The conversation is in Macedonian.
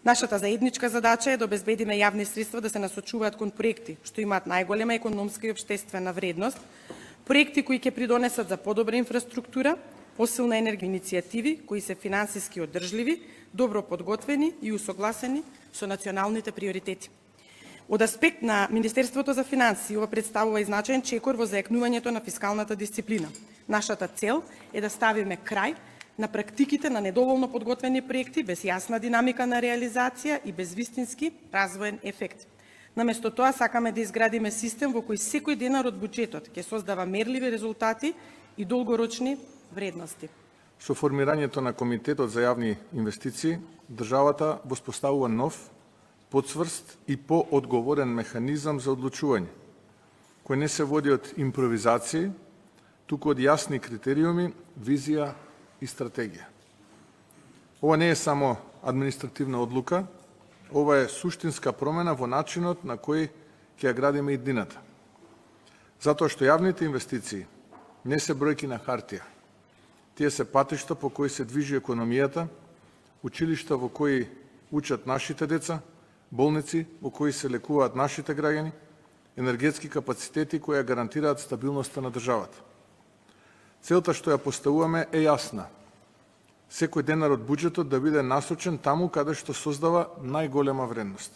Нашата заедничка задача е да обезбедиме јавни средства да се насочуваат кон проекти што имаат најголема економска и општествена вредност, проекти кои ќе придонесат за подобра инфраструктура, посилна енергија, иницијативи кои се финансиски одржливи, добро подготвени и усогласени со националните приоритети. Од аспект на Министерството за финансии, ова представува и значаен чекор во зајакнувањето на фискалната дисциплина. Нашата цел е да ставиме крај на практиките на недоволно подготвени проекти без јасна динамика на реализација и без вистински развоен ефект. Наместо тоа сакаме да изградиме систем во кој секој денар од буџетот ќе создава мерливи резултати и долгорочни вредности. Со формирањето на Комитетот за јавни инвестиции, државата воспоставува нов, подсврст и поодговорен механизам за одлучување, кој не се води од импровизации, туку од јасни критериуми, визија и стратегија. Ова не е само административна одлука, ова е суштинска промена во начинот на кој ќе ја градиме иднината. Затоа што јавните инвестиции не се бројки на хартија. Тие се патишта по кои се движи економијата, училишта во кои учат нашите деца, болници во кои се лекуваат нашите граѓани, енергетски капацитети кои ја гарантираат стабилноста на државата. Целта што ја поставуваме е јасна. Секој денар од буџетот да биде насочен таму каде што создава најголема вредност.